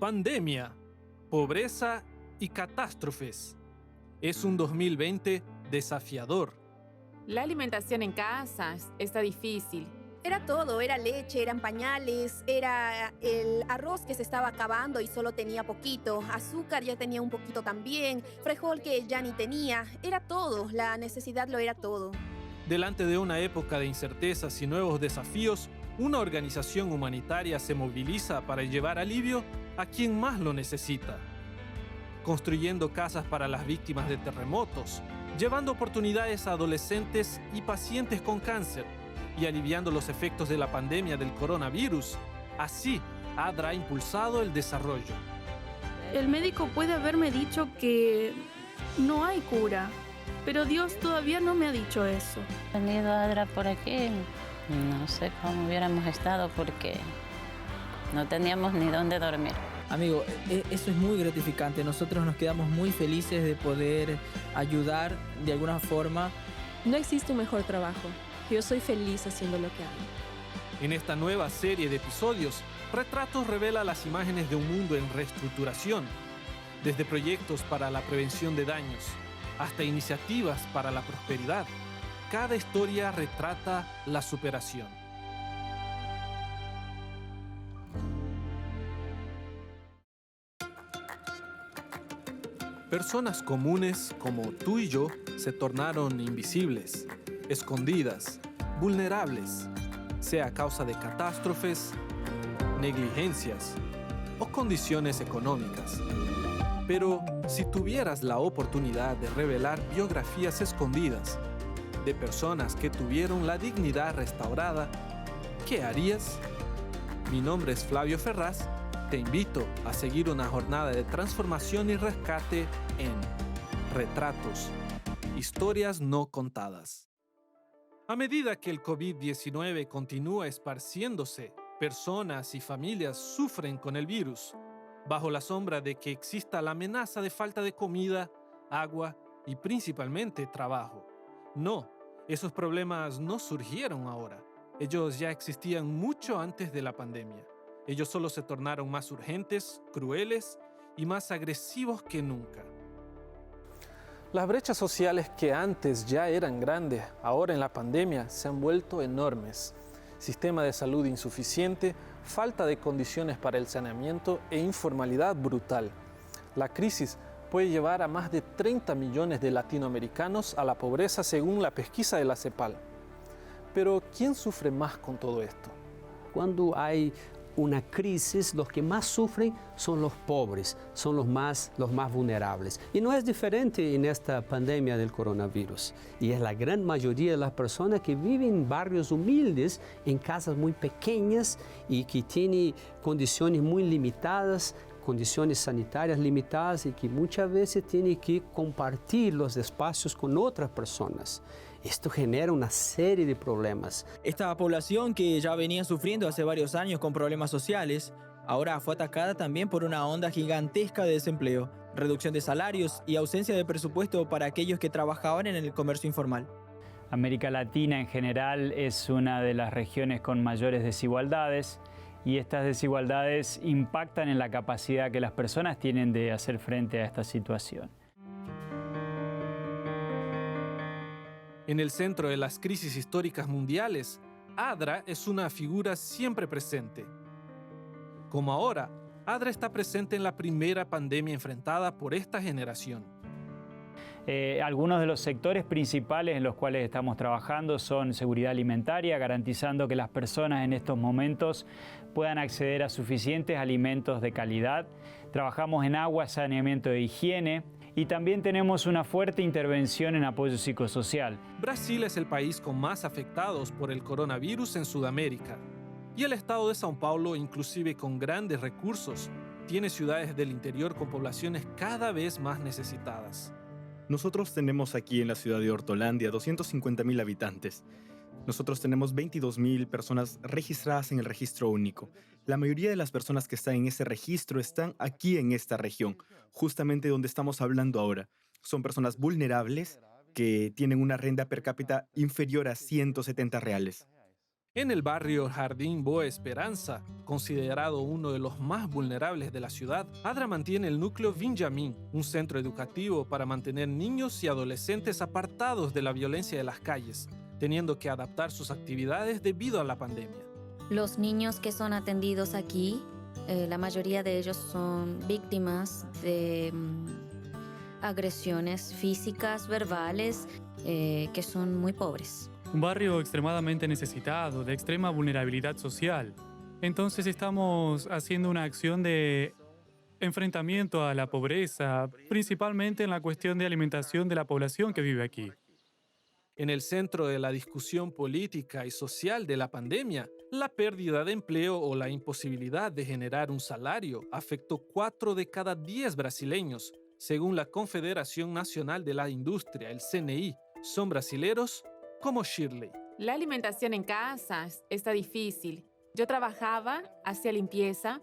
Pandemia, pobreza y catástrofes. Es un 2020 desafiador. La alimentación en casa está difícil. Era todo, era leche, eran pañales, era el arroz que se estaba acabando y solo tenía poquito, azúcar ya tenía un poquito también, frijol que ya ni tenía, era todo, la necesidad lo era todo. Delante de una época de incertezas y nuevos desafíos, una organización humanitaria se moviliza para llevar alivio a quien más lo necesita. Construyendo casas para las víctimas de terremotos, llevando oportunidades a adolescentes y pacientes con cáncer y aliviando los efectos de la pandemia del coronavirus. Así, ADRA ha impulsado el desarrollo. El médico puede haberme dicho que no hay cura, pero Dios todavía no me ha dicho eso. Venido ADRA por aquí, no sé cómo hubiéramos estado porque no teníamos ni dónde dormir. Amigo, eso es muy gratificante. Nosotros nos quedamos muy felices de poder ayudar de alguna forma. No existe un mejor trabajo. Yo soy feliz haciendo lo que hago. En esta nueva serie de episodios, Retratos revela las imágenes de un mundo en reestructuración, desde proyectos para la prevención de daños hasta iniciativas para la prosperidad. Cada historia retrata la superación. Personas comunes como tú y yo se tornaron invisibles, escondidas, vulnerables, sea a causa de catástrofes, negligencias o condiciones económicas. Pero si tuvieras la oportunidad de revelar biografías escondidas de personas que tuvieron la dignidad restaurada, ¿qué harías? Mi nombre es Flavio Ferraz. Te invito a seguir una jornada de transformación y rescate en Retratos, historias no contadas. A medida que el COVID-19 continúa esparciéndose, personas y familias sufren con el virus, bajo la sombra de que exista la amenaza de falta de comida, agua y principalmente trabajo. No, esos problemas no surgieron ahora. Ellos ya existían mucho antes de la pandemia. Ellos solo se tornaron más urgentes, crueles y más agresivos que nunca. Las brechas sociales que antes ya eran grandes, ahora en la pandemia se han vuelto enormes. Sistema de salud insuficiente, falta de condiciones para el saneamiento e informalidad brutal. La crisis puede llevar a más de 30 millones de latinoamericanos a la pobreza según la pesquisa de la CEPAL. Pero ¿quién sufre más con todo esto? Cuando hay una crisis, los que más sufren son los pobres, son los más vulnerables. Y no es diferente en esta pandemia del coronavirus. Y es la gran mayoría de las personas que viven en barrios humildes, en casas muy pequeñas y que tienen condiciones muy limitadas, condiciones sanitarias limitadas y que muchas veces tienen que compartir los espacios con otras personas. Esto genera una serie de problemas. Esta población que ya venía sufriendo hace varios años con problemas sociales, ahora fue atacada también por una onda gigantesca de desempleo, reducción de salarios y ausencia de presupuesto para aquellos que trabajaban en el comercio informal. América Latina en general es una de las regiones con mayores desigualdades y estas desigualdades impactan en la capacidad que las personas tienen de hacer frente a esta situación. En el centro de las crisis históricas mundiales, ADRA es una figura siempre presente. Como ahora, ADRA está presente en la primera pandemia enfrentada por esta generación. Algunos de los sectores principales en los cuales estamos trabajando son seguridad alimentaria, garantizando que las personas en estos momentos puedan acceder a suficientes alimentos de calidad. Trabajamos en agua, saneamiento e higiene. Y también tenemos una fuerte intervención en apoyo psicosocial. Brasil es el país con más afectados por el coronavirus en Sudamérica. Y el estado de São Paulo, inclusive con grandes recursos, tiene ciudades del interior con poblaciones cada vez más necesitadas. Nosotros tenemos aquí en la ciudad de Hortolândia 250,000 habitantes. Nosotros tenemos 22,000 personas registradas en el registro único. La mayoría de las personas que están en ese registro están aquí en esta región, justamente donde estamos hablando ahora. Son personas vulnerables que tienen una renta per cápita inferior a 170 reales. En el barrio Jardín Boa Esperanza, considerado uno de los más vulnerables de la ciudad, ADRA mantiene el núcleo Vinjamín, un centro educativo para mantener niños y adolescentes apartados de la violencia de las calles, teniendo que adaptar sus actividades debido a la pandemia. Los niños que son atendidos aquí, la mayoría de ellos son víctimas de agresiones físicas, verbales, que son muy pobres. Un barrio extremadamente necesitado, de extrema vulnerabilidad social. Entonces estamos haciendo una acción de enfrentamiento a la pobreza, principalmente en la cuestión de alimentación de la población que vive aquí. En el centro de la discusión política y social de la pandemia, la pérdida de empleo o la imposibilidad de generar un salario afectó 4 de cada 10 brasileños, según la Confederación Nacional de la Industria, el CNI. Son brasileros como Shirley. La alimentación en casa está difícil. Yo trabajaba, hacía limpieza,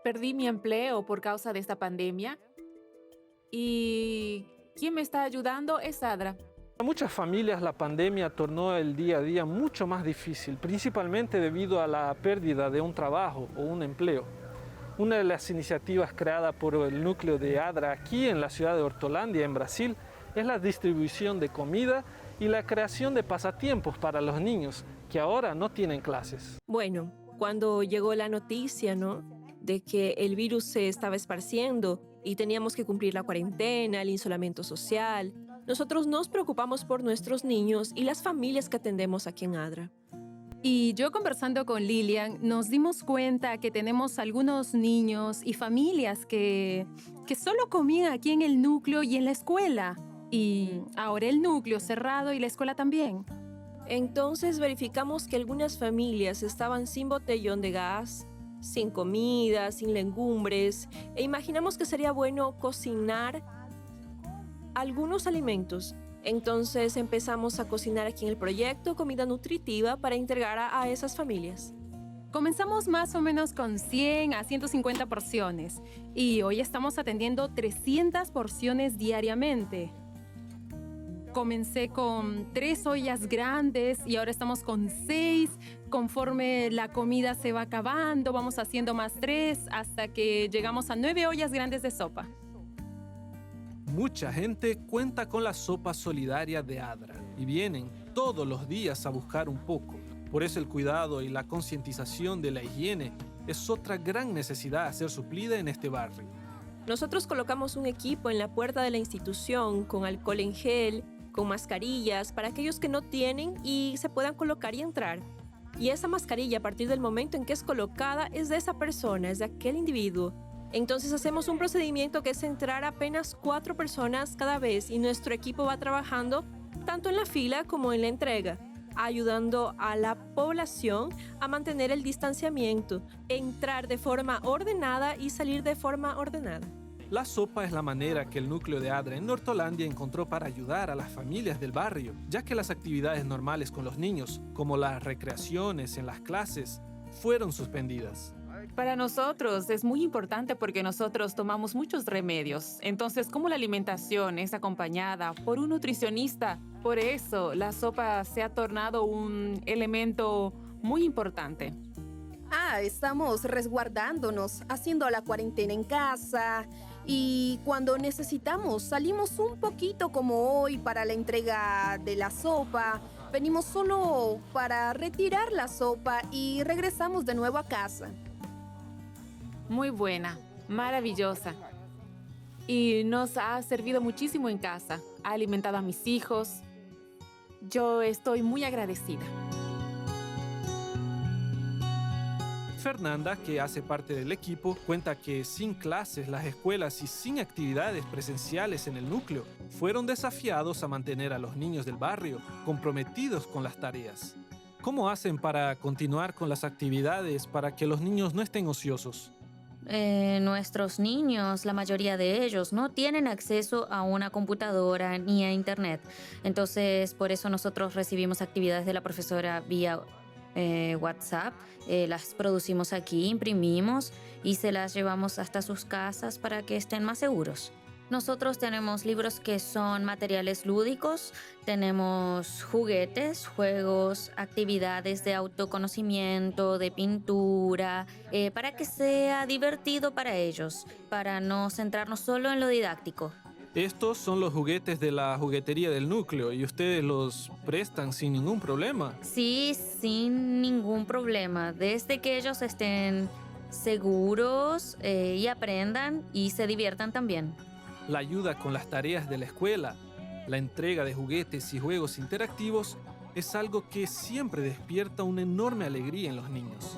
perdí mi empleo por causa de esta pandemia y quien me está ayudando es ADRA. Para muchas familias la pandemia tornó el día a día mucho más difícil, principalmente debido a la pérdida de un trabajo o un empleo. Una de las iniciativas creadas por el núcleo de ADRA aquí en la ciudad de Hortolândia, en Brasil, es la distribución de comida y la creación de pasatiempos para los niños que ahora no tienen clases. Bueno, cuando llegó la noticia, ¿no?, de que el virus se estaba esparciendo y teníamos que cumplir la cuarentena, el isolamiento social, nosotros nos preocupamos por nuestros niños y las familias que atendemos aquí en ADRA. Y yo conversando con Lilian, nos dimos cuenta que tenemos algunos niños y familias que solo comían aquí en el núcleo y en la escuela. Y ahora el núcleo cerrado y la escuela también. Entonces verificamos que algunas familias estaban sin botellón de gas, sin comida, sin legumbres, e imaginamos que sería bueno cocinar algunos alimentos. Entonces empezamos a cocinar aquí en el proyecto comida nutritiva para entregar a esas familias. Comenzamos más o menos con 100 a 150 porciones y hoy estamos atendiendo 300 porciones diariamente. Comencé con 3 ollas grandes y ahora estamos con 6. Conforme la comida se va acabando, vamos haciendo más 3 hasta que llegamos a 9 ollas grandes de sopa. Mucha gente cuenta con la sopa solidaria de ADRA y vienen todos los días a buscar un poco. Por eso el cuidado y la concientización de la higiene es otra gran necesidad a ser suplida en este barrio. Nosotros colocamos un equipo en la puerta de la institución con alcohol en gel, con mascarillas para aquellos que no tienen y se puedan colocar y entrar. Y esa mascarilla, a partir del momento en que es colocada, es de esa persona, es de aquel individuo. Entonces hacemos un procedimiento que es entrar apenas 4 personas cada vez y nuestro equipo va trabajando tanto en la fila como en la entrega, ayudando a la población a mantener el distanciamiento, entrar de forma ordenada y salir de forma ordenada. La sopa es la manera que el núcleo de ADRA en Hortolândia encontró para ayudar a las familias del barrio, ya que las actividades normales con los niños, como las recreaciones en las clases, fueron suspendidas. Para nosotros es muy importante porque nosotros tomamos muchos remedios. Entonces, como la alimentación es acompañada por un nutricionista, por eso la sopa se ha tornado un elemento muy importante. Estamos resguardándonos, haciendo la cuarentena en casa y cuando necesitamos salimos un poquito como hoy para la entrega de la sopa. Venimos solo para retirar la sopa y regresamos de nuevo a casa. Muy buena, maravillosa. Y nos ha servido muchísimo en casa. Ha alimentado a mis hijos. Yo estoy muy agradecida. Fernanda, que hace parte del equipo, cuenta que sin clases, las escuelas y sin actividades presenciales en el núcleo, fueron desafiados a mantener a los niños del barrio comprometidos con las tareas. ¿Cómo hacen para continuar con las actividades para que los niños no estén ociosos? Nuestros niños, la mayoría de ellos, no tienen acceso a una computadora ni a internet. Entonces, por eso nosotros recibimos actividades de la profesora vía WhatsApp. Las producimos aquí, imprimimos y se las llevamos hasta sus casas para que estén más seguros. Nosotros tenemos libros que son materiales lúdicos, tenemos juguetes, juegos, actividades de autoconocimiento, de pintura, para que sea divertido para ellos, para no centrarnos solo en lo didáctico. Estos son los juguetes de la juguetería del núcleo y ustedes los prestan sin ningún problema. Sí, sin ningún problema, desde que ellos estén seguros y aprendan y se diviertan también. La ayuda con las tareas de la escuela, la entrega de juguetes y juegos interactivos es algo que siempre despierta una enorme alegría en los niños.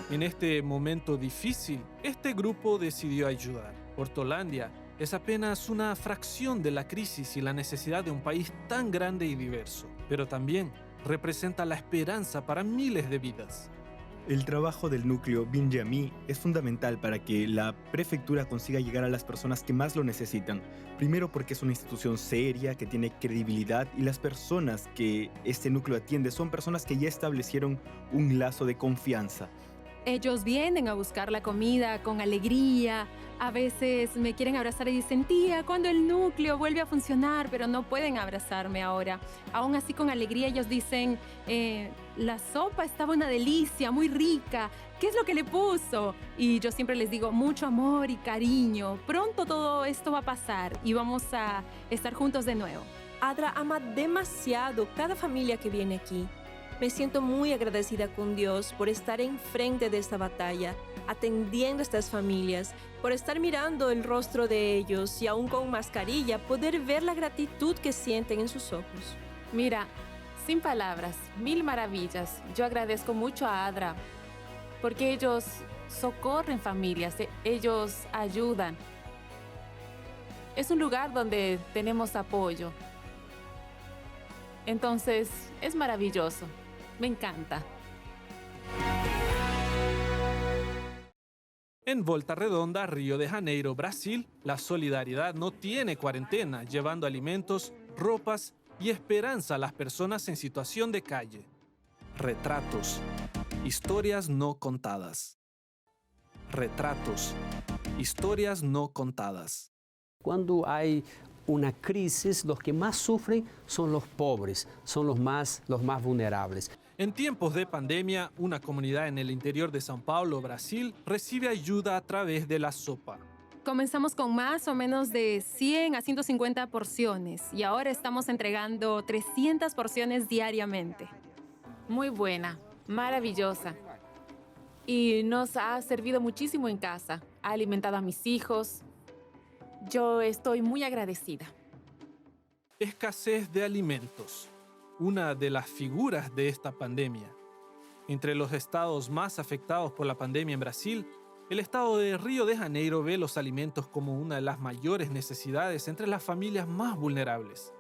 En este momento difícil, este grupo decidió ayudar. Hortolandia es apenas una fracción de la crisis y la necesidad de un país tan grande y diverso, pero también representa la esperanza para miles de vidas. El trabajo del núcleo Binjami es fundamental para que la prefectura consiga llegar a las personas que más lo necesitan. Primero porque es una institución seria, que tiene credibilidad, y las personas que este núcleo atiende son personas que ya establecieron un lazo de confianza. Ellos vienen a buscar la comida con alegría. A veces me quieren abrazar y dicen, tía, ¿cuándo el núcleo vuelve a funcionar? Pero no pueden abrazarme ahora. Aún así, con alegría, ellos dicen, la sopa estaba una delicia, muy rica. ¿Qué es lo que le puso? Y yo siempre les digo, mucho amor y cariño. Pronto todo esto va a pasar y vamos a estar juntos de nuevo. Adra ama demasiado cada familia que viene aquí. Me siento muy agradecida con Dios por estar enfrente de esta batalla, atendiendo a estas familias, por estar mirando el rostro de ellos y aún con mascarilla poder ver la gratitud que sienten en sus ojos. Mira, sin palabras, mil maravillas. Yo agradezco mucho a Adra porque ellos socorren familias, ellos ayudan. Es un lugar donde tenemos apoyo. Entonces, es maravilloso. Me encanta. En Volta Redonda, Río de Janeiro, Brasil, la solidaridad no tiene cuarentena, llevando alimentos, ropas y esperanza a las personas en situación de calle. Retratos. Historias no contadas. Retratos. Historias no contadas. Cuando hay una crisis, los que más sufren son los pobres, son los más vulnerables. En tiempos de pandemia, una comunidad en el interior de São Paulo, Brasil, recibe ayuda a través de la sopa. Comenzamos con más o menos de 100 a 150 porciones y ahora estamos entregando 300 porciones diariamente. Muy buena, maravillosa. Y nos ha servido muchísimo en casa. Ha alimentado a mis hijos. Yo estoy muy agradecida. Escasez de alimentos. Una de las figuras de esta pandemia. Entre los estados más afectados por la pandemia en Brasil, el estado de Río de Janeiro ve los alimentos como una de las mayores necesidades entre las familias más vulnerables.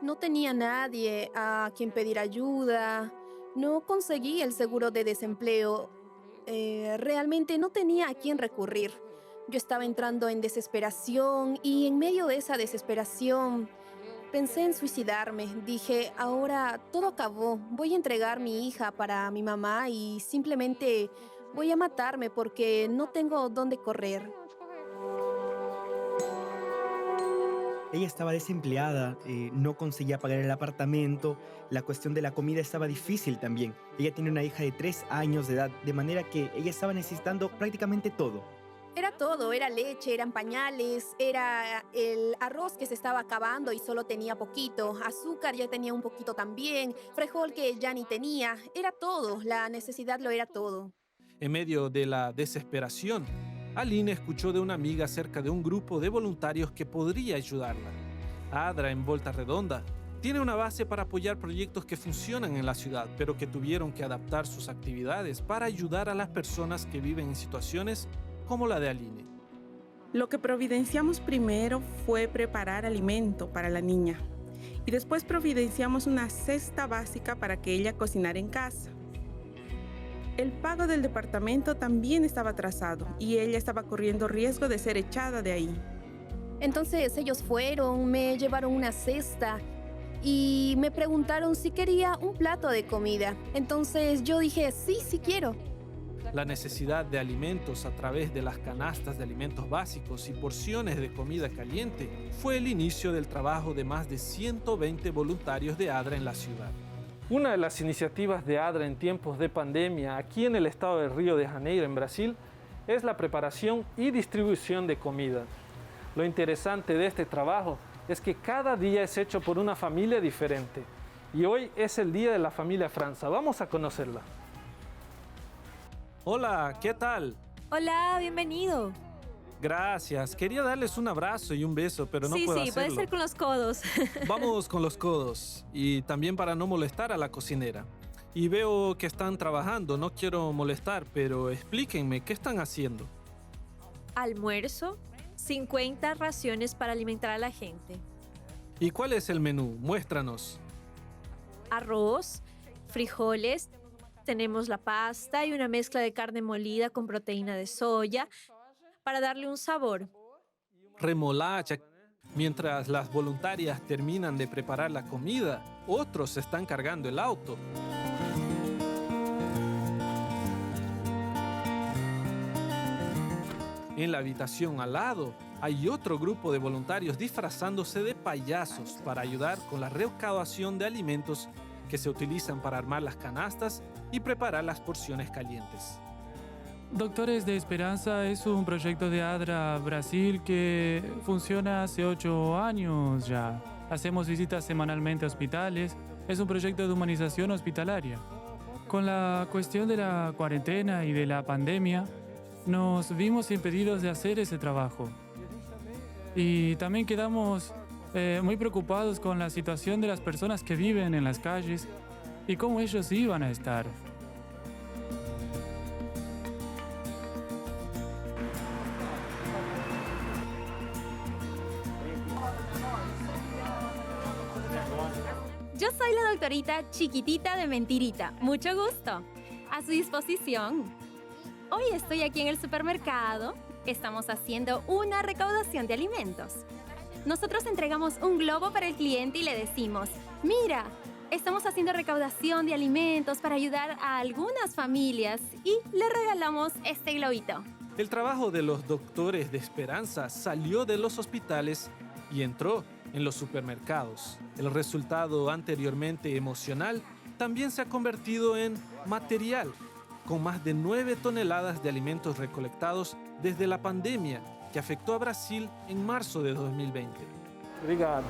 No tenía nadie a quien pedir ayuda. No conseguí el seguro de desempleo. Realmente no tenía a quién recurrir. Yo estaba entrando en desesperación y en medio de esa desesperación pensé en suicidarme. Dije, ahora todo acabó. Voy a entregar mi hija para mi mamá y simplemente voy a matarme porque no tengo dónde correr. Ella estaba desempleada, no conseguía pagar el apartamento, la cuestión de la comida estaba difícil también. Ella tiene una hija de 3 años de edad, de manera que ella estaba necesitando prácticamente todo. Era todo, era leche, eran pañales, era el arroz que se estaba acabando y solo tenía poquito, azúcar ya tenía un poquito también, frijol que ya ni tenía, era todo, la necesidad lo era todo. En medio de la desesperación, Aline escuchó de una amiga acerca de un grupo de voluntarios que podría ayudarla. Adra, en Volta Redonda, tiene una base para apoyar proyectos que funcionan en la ciudad, pero que tuvieron que adaptar sus actividades para ayudar a las personas que viven en situaciones como la de Aline. Lo que providenciamos primero fue preparar alimento para la niña y después providenciamos una cesta básica para que ella cocinara en casa. El pago del departamento también estaba atrasado y ella estaba corriendo riesgo de ser echada de ahí. Entonces ellos fueron, me llevaron una cesta y me preguntaron si quería un plato de comida. Entonces yo dije, sí, sí quiero. La necesidad de alimentos a través de las canastas de alimentos básicos y porciones de comida caliente fue el inicio del trabajo de más de 120 voluntarios de ADRA en la ciudad. Una de las iniciativas de ADRA en tiempos de pandemia aquí en el estado de Río de Janeiro, en Brasil, es la preparación y distribución de comida. Lo interesante de este trabajo es que cada día es hecho por una familia diferente. Y hoy es el día de la familia Franza. Vamos a conocerla. Hola, ¿qué tal? Hola, bienvenido. Gracias. Quería darles un abrazo y un beso, pero no puedo hacerlo. Sí, puede ser con los codos. Vamos con los codos. Y también para no molestar a la cocinera. Y veo que están trabajando. No quiero molestar, pero explíquenme, ¿qué están haciendo? Almuerzo, 50 raciones para alimentar a la gente. ¿Y cuál es el menú? Muéstranos. Arroz, frijoles, tenemos la pasta y una mezcla de carne molida con proteína de soya para darle un sabor. Remolacha. Mientras las voluntarias terminan de preparar la comida, otros están cargando el auto. En la habitación al lado hay otro grupo de voluntarios disfrazándose de payasos para ayudar con la recaudación de alimentos que se utilizan para armar las canastas y preparar las porciones calientes. Doctores de Esperanza es un proyecto de ADRA Brasil que funciona hace 8 años ya. Hacemos visitas semanalmente a hospitales. Es un proyecto de humanización hospitalaria. Con la cuestión de la cuarentena y de la pandemia, nos vimos impedidos de hacer ese trabajo. Y también quedamos muy preocupados con la situación de las personas que viven en las calles y cómo ellos iban a estar. Yo soy la doctorita Chiquitita de Mentirita. Mucho gusto. A su disposición. Hoy estoy aquí en el supermercado. Estamos haciendo una recaudación de alimentos. Nosotros entregamos un globo para el cliente y le decimos, mira, estamos haciendo recaudación de alimentos para ayudar a algunas familias y le regalamos este globito. El trabajo de los doctores de Esperanza salió de los hospitales y entró en los supermercados. El resultado anteriormente emocional también se ha convertido en material, con más de 9 toneladas de alimentos recolectados desde la pandemia que afectó a Brasil en marzo de 2020. Obrigado.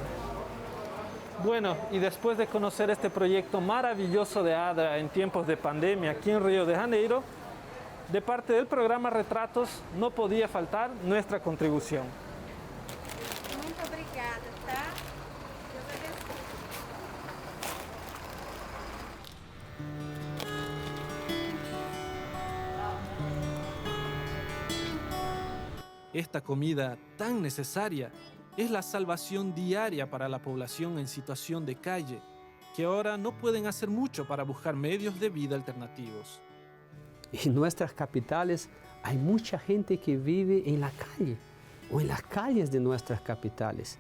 Bueno, y después de conocer este proyecto maravilloso de ADRA en tiempos de pandemia aquí en Río de Janeiro, de parte del programa Retratos no podía faltar nuestra contribución. Muito obrigada, tá? Esta comida tan necesaria es la salvación diaria para la población en situación de calle, que ahora no pueden hacer mucho para buscar medios de vida alternativos. En nuestras capitales hay mucha gente que vive en la calle o en las calles de nuestras capitales.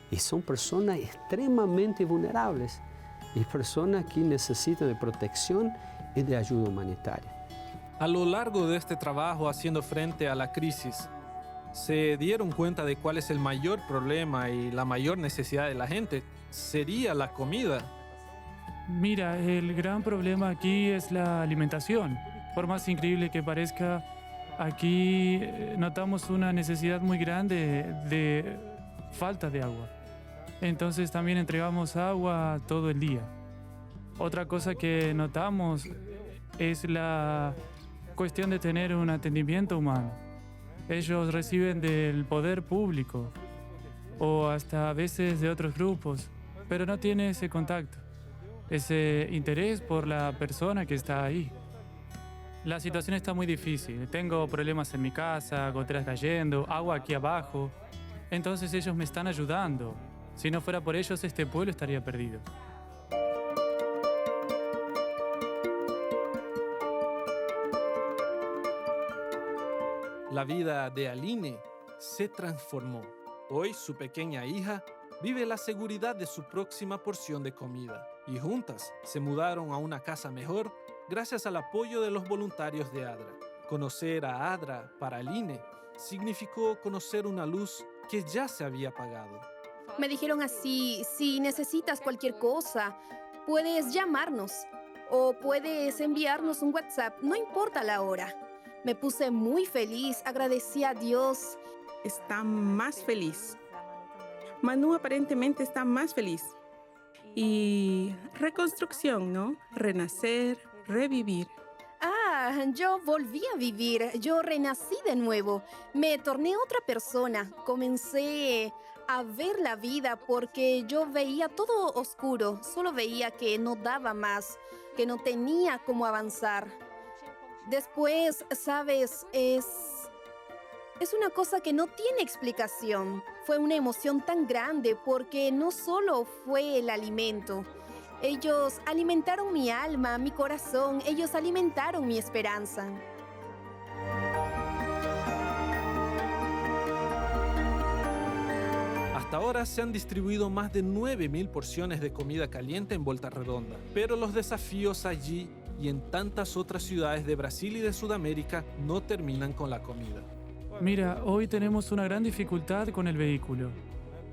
Y son personas extremadamente vulnerables y personas que necesitan de protección y de ayuda humanitaria. A lo largo de este trabajo haciendo frente a la crisis, se dieron cuenta de cuál es el mayor problema y la mayor necesidad de la gente. Sería la comida. Mira, el gran problema aquí es la alimentación. Por más increíble que parezca, aquí notamos una necesidad muy grande de falta de agua. Entonces también entregamos agua todo el día. Otra cosa que notamos es la cuestión de tener un atendimiento humano. Ellos reciben del poder público o hasta a veces de otros grupos, pero no tienen ese contacto, ese interés por la persona que está ahí. La situación está muy difícil. Tengo problemas en mi casa, goteras cayendo, agua aquí abajo. Entonces ellos me están ayudando. Si no fuera por ellos, este pueblo estaría perdido. La vida de Aline se transformó. Hoy su pequeña hija vive la seguridad de su próxima porción de comida y juntas se mudaron a una casa mejor gracias al apoyo de los voluntarios de ADRA. Conocer a ADRA para Aline significó conocer una luz que ya se había apagado. Me dijeron así, si necesitas cualquier cosa, puedes llamarnos o puedes enviarnos un WhatsApp, no importa la hora. Me puse muy feliz, agradecí a Dios. Está más feliz. Manu aparentemente está más feliz. Y reconstrucción, ¿no? Renacer, revivir. Yo volví a vivir, yo renací de nuevo, me torné otra persona, comencé a ver la vida porque yo veía todo oscuro, solo veía que no daba más, que no tenía cómo avanzar. Después, sabes, es una cosa que no tiene explicación. Fue una emoción tan grande porque no solo fue el alimento. Ellos alimentaron mi alma, mi corazón, ellos alimentaron mi esperanza. Hasta ahora se han distribuido más de 9.000 porciones de comida caliente en Volta Redonda, pero los desafíos allí y en tantas otras ciudades de Brasil y de Sudamérica no terminan con la comida. Mira, hoy tenemos una gran dificultad con el vehículo.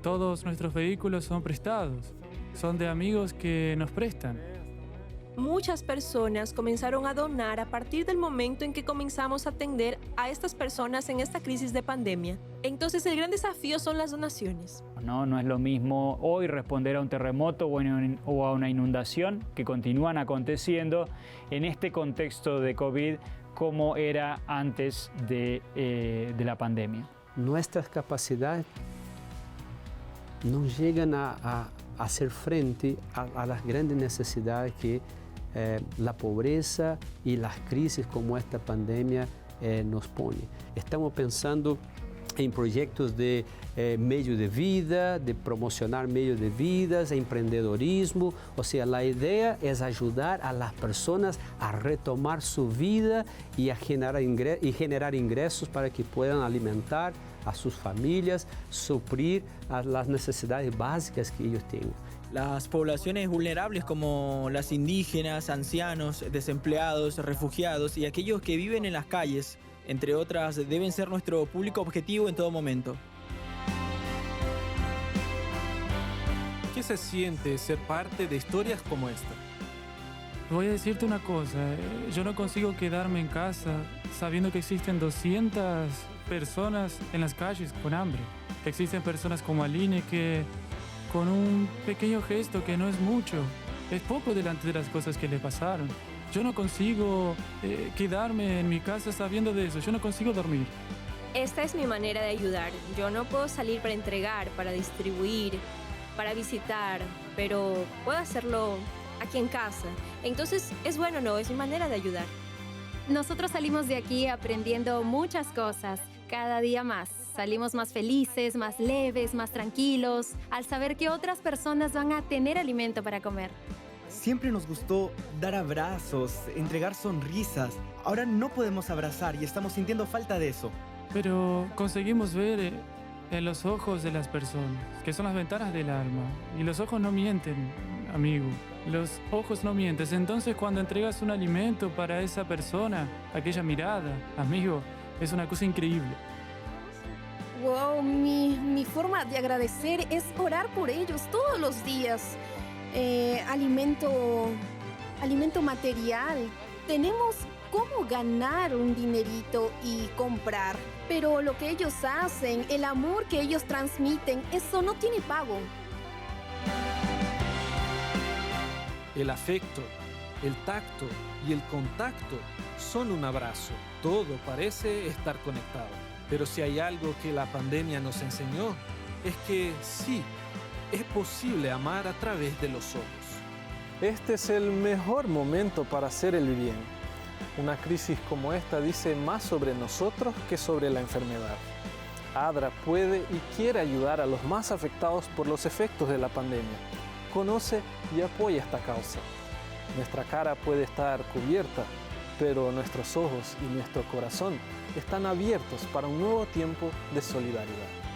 Todos nuestros vehículos son prestados. Son de amigos que nos prestan. Muchas personas comenzaron a donar a partir del momento en que comenzamos a atender a estas personas en esta crisis de pandemia. Entonces el gran desafío son las donaciones. No es lo mismo hoy responder a un terremoto o a una inundación que continúan aconteciendo en este contexto de COVID como era antes de la pandemia. Nuestras capacidades no llegan a hacer frente a las grandes necesidades que la pobreza y las crisis como esta pandemia nos pone. Estamos pensando en proyectos de medio de vida, de promocionar medios de vida, emprendedorismo. O sea, la idea es ayudar a las personas a retomar su vida y a generar ingresos para que puedan alimentar a sus familias, suplir a las necesidades básicas que ellos tengan. Las poblaciones vulnerables como las indígenas, ancianos, desempleados, refugiados y aquellos que viven en las calles, entre otras, deben ser nuestro público objetivo en todo momento. ¿Qué se siente ser parte de historias como esta? Voy a decirte una cosa, yo no consigo quedarme en casa sabiendo que existen 200 personas en las calles con hambre. Existen personas como Aline que con un pequeño gesto que no es mucho, es poco delante de las cosas que le pasaron. Yo no consigo quedarme en mi casa sabiendo de eso, yo no consigo dormir. Esta es mi manera de ayudar. Yo no puedo salir para entregar, para distribuir, para visitar, pero puedo hacerlo aquí en casa. Entonces, es bueno, ¿no? Es mi manera de ayudar. Nosotros salimos de aquí aprendiendo muchas cosas, cada día más. Salimos más felices, más leves, más tranquilos, al saber que otras personas van a tener alimento para comer. Siempre nos gustó dar abrazos, entregar sonrisas. Ahora no podemos abrazar y estamos sintiendo falta de eso. Pero conseguimos ver en los ojos de las personas, que son las ventanas del alma. Y los ojos no mienten, amigo. Los ojos no mienten. Entonces cuando entregas un alimento para esa persona, aquella mirada, amigo, es una cosa increíble. Wow, mi forma de agradecer es orar por ellos todos los días. Alimento material. Tenemos cómo ganar un dinerito y comprar. Pero lo que ellos hacen, el amor que ellos transmiten, eso no tiene pago. El afecto, el tacto y el contacto son un abrazo. Todo parece estar conectado. Pero si hay algo que la pandemia nos enseñó, es que sí, es posible amar a través de los ojos. Este es el mejor momento para hacer el bien. Una crisis como esta dice más sobre nosotros que sobre la enfermedad. ADRA puede y quiere ayudar a los más afectados por los efectos de la pandemia. Conoce y apoya esta causa. Nuestra cara puede estar cubierta, pero nuestros ojos y nuestro corazón están abiertos para un nuevo tiempo de solidaridad.